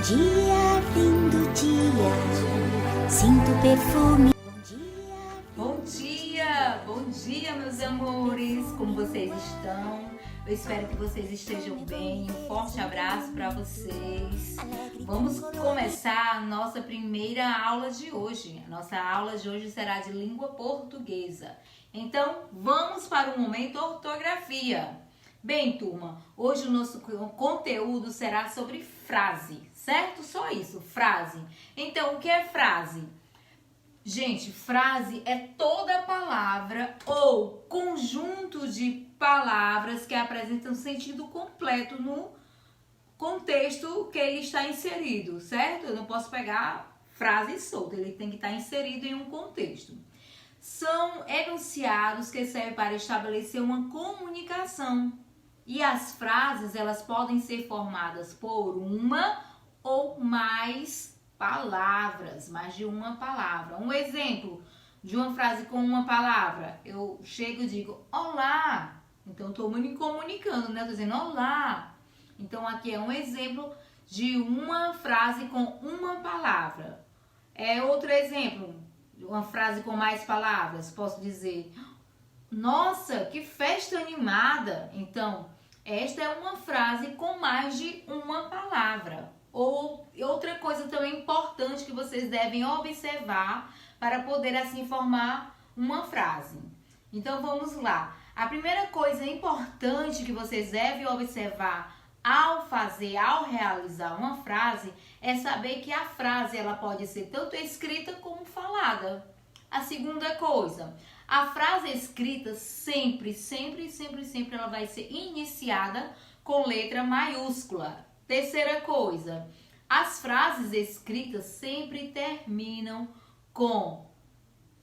dia, lindo dia, sinto perfume. Bom dia, meus amores, como vocês estão? Eu espero que vocês estejam bem, um forte abraço para vocês. Vamos começar a nossa primeira aula de hoje. A nossa aula de hoje será de língua portuguesa. Então, vamos para o momento ortografia. Bem, turma, hoje o nosso conteúdo será sobre frase, certo? Só isso, frase. Então, o que é frase? Gente, frase é toda palavra ou conjunto de palavras que apresentam sentido completo no contexto que ele está inserido, certo? Eu não posso pegar frase solta, ele tem que estar inserido em um contexto. São enunciados que servem para estabelecer uma comunicação. E as frases, elas podem ser formadas por uma ou mais palavras, mais de uma palavra. Um exemplo de uma frase com uma palavra. Eu chego e digo, olá. Então, estou me comunicando, né? Estou dizendo, olá. Então, aqui é um exemplo de uma frase com uma palavra. Outro exemplo, uma frase com mais palavras. Posso dizer, nossa, que festa animada. Então, esta é uma frase com mais de uma palavra. Ou outra coisa também importante que vocês devem observar para poder assim formar uma frase. Então vamos lá. A primeira coisa importante que vocês devem observar ao realizar uma frase é saber que a frase ela pode ser tanto escrita como falada. A segunda coisa, a frase escrita sempre ela vai ser iniciada com letra maiúscula. Terceira coisa, as frases escritas sempre terminam com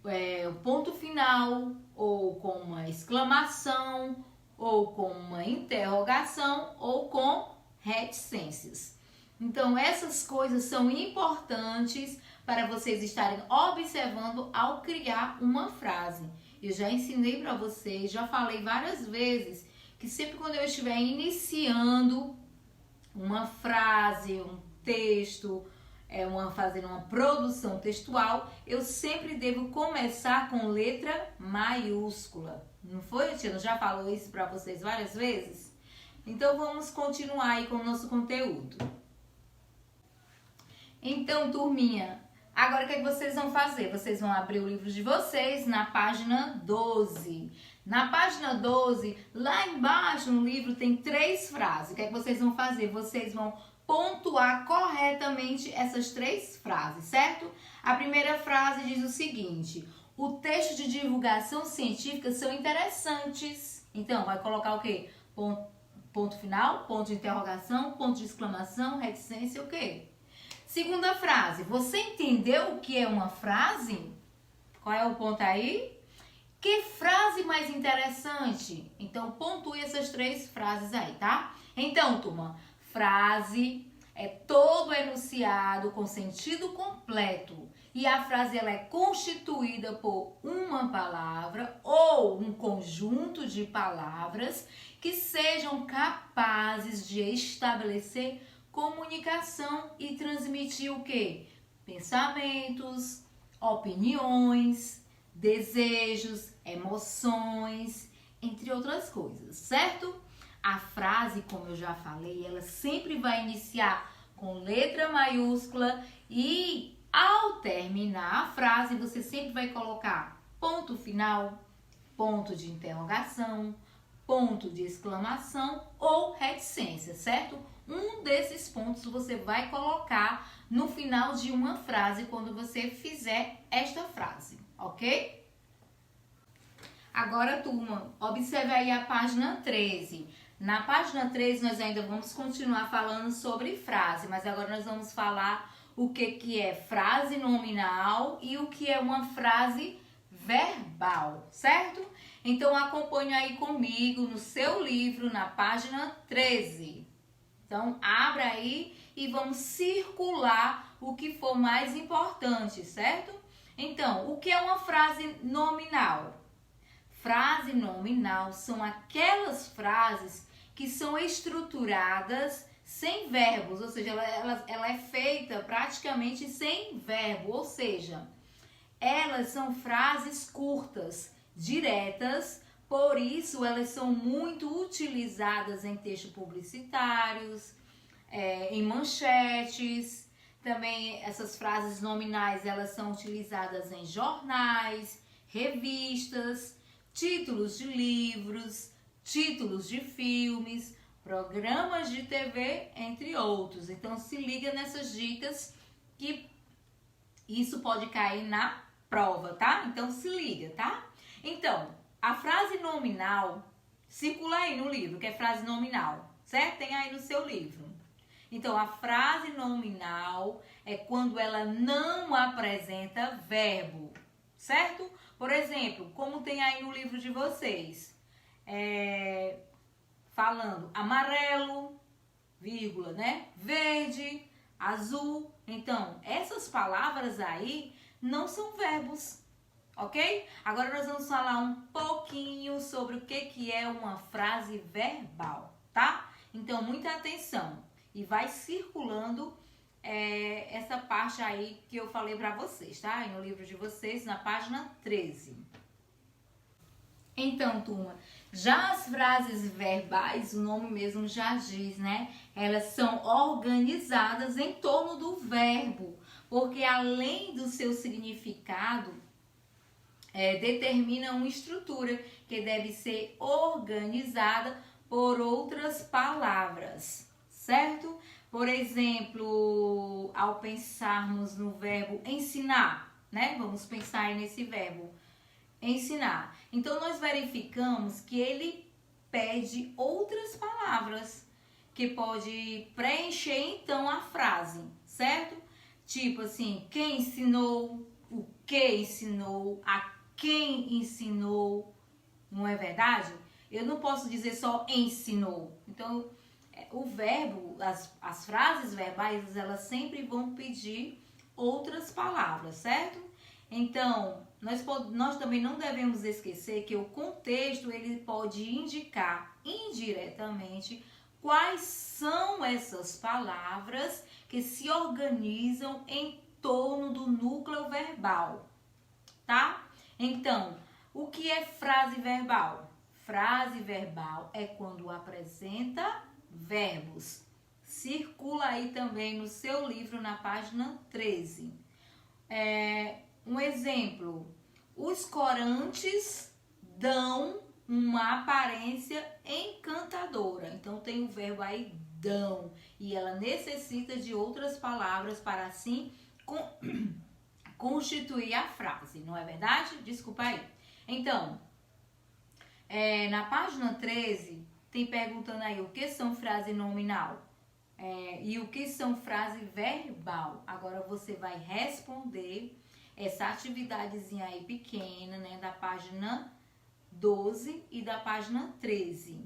o ponto final, ou com uma exclamação, ou com uma interrogação, ou com reticências. Então, essas coisas são importantes para vocês estarem observando ao criar uma frase. Eu já ensinei para vocês, já falei várias vezes, que sempre quando eu estiver iniciando uma frase, um texto, fazendo uma produção textual, eu sempre devo começar com letra maiúscula. Não foi, tia? Já falou isso para vocês várias vezes? Então, vamos continuar aí com o nosso conteúdo. Então, turminha, agora o que vocês vão fazer? Vocês vão abrir o livro de vocês na página 12. Na página 12, lá embaixo no livro tem 3 frases. O que vocês vão fazer? Vocês vão pontuar corretamente essas 3 frases, certo? A primeira frase diz o seguinte: o texto de divulgação científica são interessantes. Então, vai colocar o quê? Ponto final, ponto de interrogação, ponto de exclamação, reticência, o quê? Segunda frase, você entendeu o que é uma frase? Qual é o ponto aí? Que frase mais interessante? Então, pontue essas 3 frases aí, tá? Então, turma, frase é todo enunciado com sentido completo. E a frase ela é constituída por uma palavra ou um conjunto de palavras que sejam capazes de estabelecer comunicação e transmitir o quê? Pensamentos, opiniões, desejos, emoções, entre outras coisas, certo? A frase, como eu já falei, ela sempre vai iniciar com letra maiúscula e ao terminar a frase, você sempre vai colocar ponto final, ponto de interrogação, ponto de exclamação ou reticência, certo? Um desses pontos você vai colocar no final de uma frase quando você fizer esta frase, ok? Agora, turma, observe aí a página 13. Na página 13 nós ainda vamos continuar falando sobre frase, mas agora nós vamos falar o que é frase nominal e o que é uma frase verbal, certo? Então, acompanhe aí comigo no seu livro, na página 13. Então, abra aí e vamos circular o que for mais importante, certo? Então, o que é uma frase nominal? Frase nominal são aquelas frases que são estruturadas sem verbos, ou seja, ela é feita praticamente sem verbo, ou seja, elas são frases curtas, diretas, por isso elas são muito utilizadas em textos publicitários, em manchetes. Também essas frases nominais, elas são utilizadas em jornais, revistas, títulos de livros, títulos de filmes, programas de TV, entre outros. Então se liga nessas dicas que isso pode cair na prova, tá? Então se liga, tá? Então, a frase nominal circula aí no livro, que é frase nominal, certo? Tem aí no seu livro. Então, a frase nominal é quando ela não apresenta verbo, certo? Por exemplo, como tem aí no livro de vocês, falando amarelo, vírgula, né? Verde, azul. Então, essas palavras aí não são verbos, ok? Agora nós vamos falar um pouquinho sobre o que é uma frase verbal, tá? Então, muita atenção. E vai circulando essa parte aí que eu falei pra vocês, tá? Aí no livro de vocês, na página 13. Então, turma, já as frases verbais, o nome mesmo já diz, né? Elas são organizadas em torno do verbo, porque além do seu significado, determina uma estrutura que deve ser organizada por outras palavras, certo? Por exemplo, ao pensarmos no verbo ensinar, né? Vamos pensar aí nesse verbo ensinar. Então, nós verificamos que ele pede outras palavras que pode preencher, então, a frase, certo? Tipo assim, quem ensinou, o que ensinou, a quem ensinou, não é verdade? Eu não posso dizer só ensinou. Então, o verbo, as frases verbais, elas sempre vão pedir outras palavras, certo? Então, nós também não devemos esquecer que o contexto, ele pode indicar indiretamente quais são essas palavras que se organizam em torno do núcleo verbal, tá? Então, o que é frase verbal? Frase verbal é quando apresenta verbos. Circula aí também no seu livro na página 13. Um exemplo, os corantes dão uma aparência encantadora. Então tem o verbo aí dão e ela necessita de outras palavras para assim constituir a frase, não é verdade? Desculpa aí. Então, na página 13 tem perguntando aí o que são frase nominal e o que são frase verbal. Agora você vai responder essa atividadezinha aí pequena, né, da página 12 e da página 13.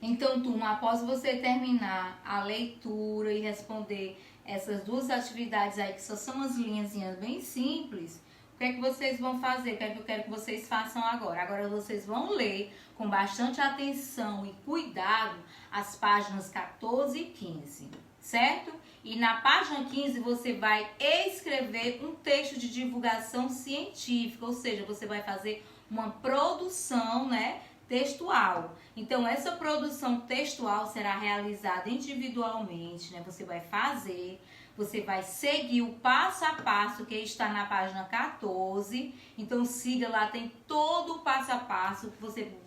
Então, turma, após você terminar a leitura e responder essas duas atividades aí, que só são umas linhazinhas bem simples, o que é que vocês vão fazer? O que é que eu quero que vocês façam agora? Agora vocês vão ler com bastante atenção e cuidado as páginas 14 e 15, certo? E na página 15 você vai escrever um texto de divulgação científica, ou seja, você vai fazer uma produção, né, textual. Então, essa produção textual será realizada individualmente, né? Você vai fazer, você vai seguir o passo a passo que está na página 14. Então, siga lá, tem todo o passo a passo.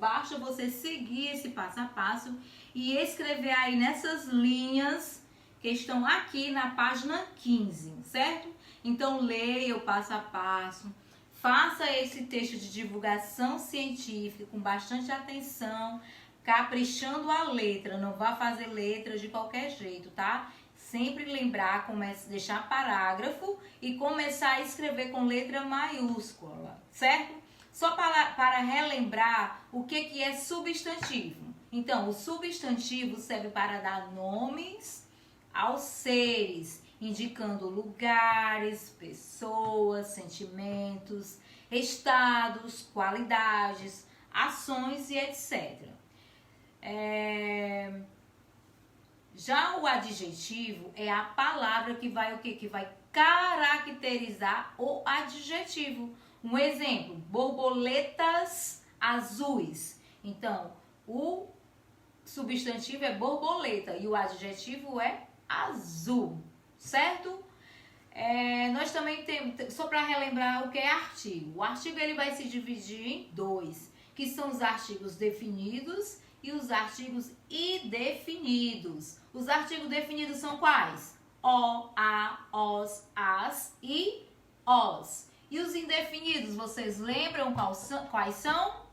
Basta você seguir esse passo a passo e escrever aí nessas linhas que estão aqui na página 15, certo? Então, leia o passo a passo. Faça esse texto de divulgação científica com bastante atenção, caprichando a letra. Não vá fazer letra de qualquer jeito, tá? Sempre lembrar, deixar parágrafo e começar a escrever com letra maiúscula, certo? Só para relembrar o que é substantivo. Então, o substantivo serve para dar nomes aos seres, indicando lugares, pessoas, sentimentos, estados, qualidades, ações e etc. Já o adjetivo é a palavra que vai o quê? Que vai caracterizar o adjetivo. Um exemplo, borboletas azuis. Então, o substantivo é borboleta e o adjetivo é azul, certo? Nós também temos, só para relembrar o que é artigo. O artigo ele vai se dividir em dois, que são os artigos definidos e os artigos indefinidos. Os artigos definidos são quais? O, a, os, as e os. E os indefinidos, vocês lembram quais são?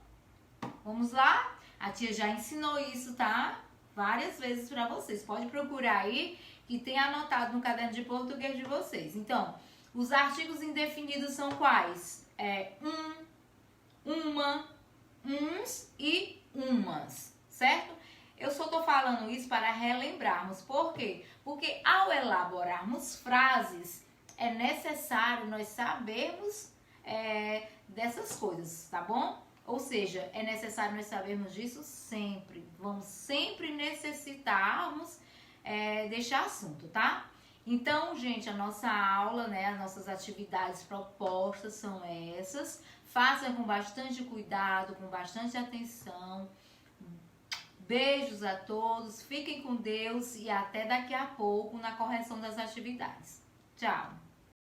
Vamos lá? A tia já ensinou isso, tá? Várias vezes para vocês. Pode procurar aí, que tem anotado no caderno de português de vocês. Então, os artigos indefinidos são quais? Uma, uns e umas, certo? Eu só tô falando isso para relembrarmos. Por quê? Porque ao elaborarmos frases, é necessário nós sabermos dessas coisas, tá bom? Ou seja, é necessário nós sabermos disso sempre. Vamos sempre necessitarmos deste assunto, tá? Então, gente, a nossa aula, né, as nossas atividades propostas são essas. Façam com bastante cuidado, com bastante atenção. Beijos a todos, fiquem com Deus e até daqui a pouco na correção das atividades. Tchau!